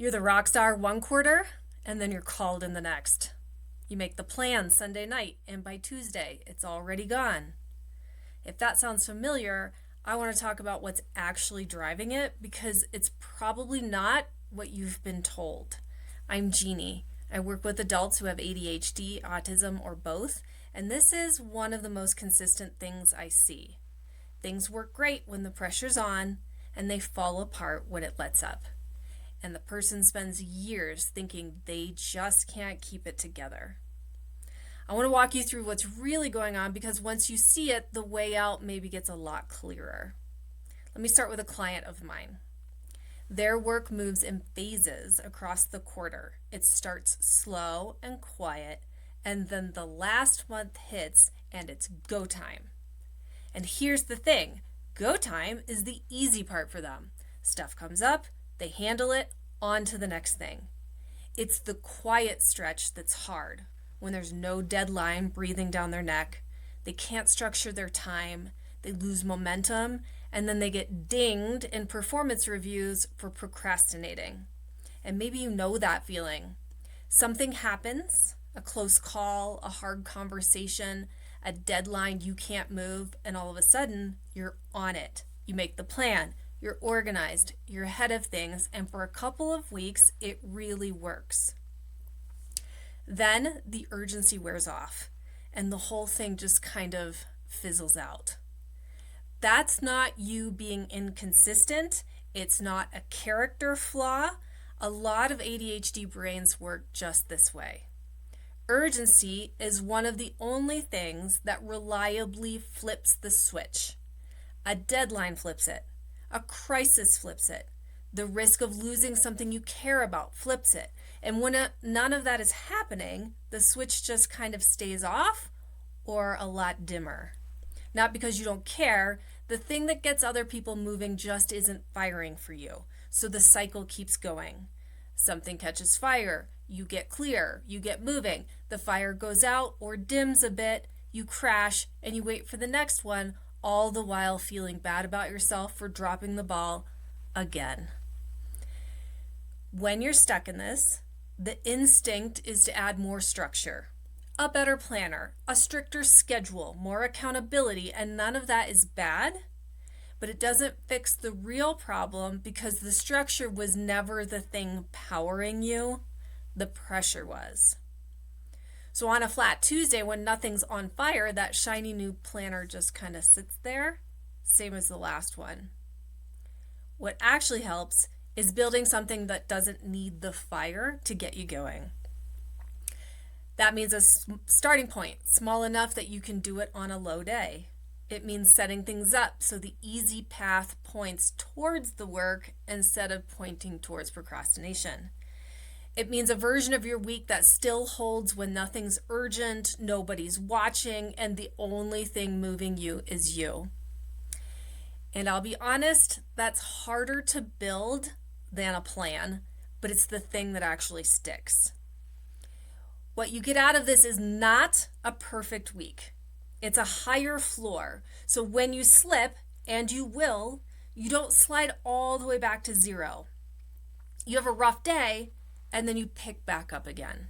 You're the rock star one quarter, and then you're called in the next. You make the plan Sunday night, and by Tuesday, it's already gone. If that sounds familiar, I want to talk about what's actually driving it because it's probably not what you've been told. I'm Genie. I work with adults who have ADHD, autism, or both, and this is one of the most consistent things I see. Things work great when the pressure's on, and they fall apart when it lets up. And the person spends years thinking they just can't keep it together. I want to walk you through what's really going on because once you see it, the way out maybe gets a lot clearer. Let me start with a client of mine. Their work moves in phases across the quarter. It starts slow and quiet, and then the last month hits and it's go time. And here's the thing, go time is the easy part for them. Stuff comes up, they handle it, on to the next thing. It's the quiet stretch that's hard, when there's no deadline breathing down their neck. They can't structure their time, they lose momentum, and then they get dinged in performance reviews for procrastinating. And maybe you know that feeling. Something happens, a close call, a hard conversation, a deadline you can't move, and all of a sudden, you're on it. You make the plan. You're organized, you're ahead of things, and for a couple of weeks, it really works. Then the urgency wears off, and the whole thing just kind of fizzles out. That's not you being inconsistent. It's not a character flaw. A lot of ADHD brains work just this way. Urgency is one of the only things that reliably flips the switch. A deadline flips it. A crisis flips it. The risk of losing something you care about flips it. And when none of that is happening, the switch just kind of stays off or a lot dimmer. Not because you don't care, the thing that gets other people moving just isn't firing for you. So the cycle keeps going. Something catches fire, you get clear, you get moving, the fire goes out or dims a bit, you crash, and you wait for the next one, all the while feeling bad about yourself for dropping the ball again. When you're stuck in this, the instinct is to add more structure, a better planner, a stricter schedule, more accountability, and none of that is bad, but it doesn't fix the real problem because the structure was never the thing powering you, the pressure was. So on a flat Tuesday when nothing's on fire, that shiny new planner just kind of sits there, same as the last one. What actually helps is building something that doesn't need the fire to get you going. That means a starting point, small enough that you can do it on a low day. It means setting things up so the easy path points towards the work instead of pointing towards procrastination. It means a version of your week that still holds when nothing's urgent, nobody's watching, and the only thing moving you is you. And I'll be honest, that's harder to build than a plan, but it's the thing that actually sticks. What you get out of this is not a perfect week. It's a higher floor. So when you slip, and you will, you don't slide all the way back to zero. You have a rough day, and then you pick back up again.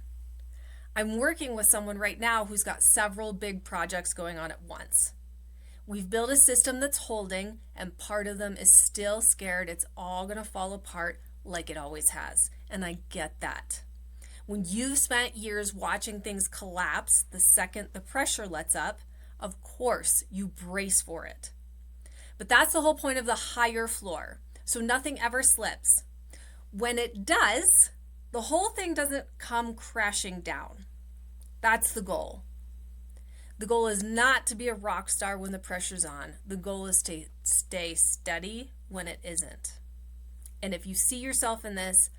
I'm working with someone right now who's got several big projects going on at once. We've built a system that's holding, and part of them is still scared it's all going to fall apart like it always has. And I get that. When you've spent years watching things collapse the second the pressure lets up, of course you brace for it. But that's the whole point of the higher floor. So nothing ever slips. When it does, the whole thing doesn't come crashing down. That's the goal. The goal is not to be a rock star when the pressure's on. The goal is to stay steady when it isn't. And if you see yourself in this,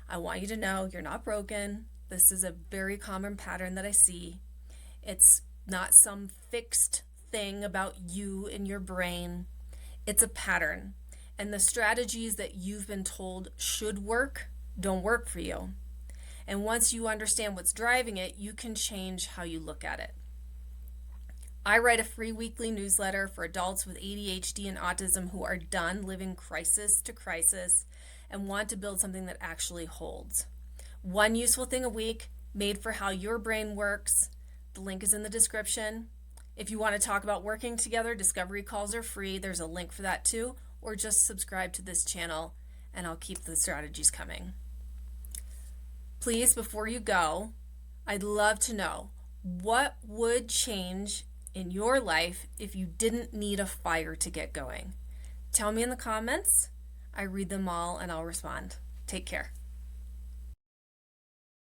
I want you to know you're not broken. This is a very common pattern that I see. It's not some fixed thing about you and your brain. It's a pattern. And the strategies that you've been told should work don't work for you. And once you understand what's driving it, you can change how you look at it. I write a free weekly newsletter for adults with ADHD and autism who are done living crisis to crisis and want to build something that actually holds. One useful thing a week, made for how your brain works. The link is in the description. If you want to talk about working together, discovery calls are free. There's a link for that too. Or just subscribe to this channel and I'll keep the strategies coming. Please, before you go, I'd love to know what would change in your life if you didn't need a fire to get going. Tell me in the comments. I read them all and I'll respond. Take care.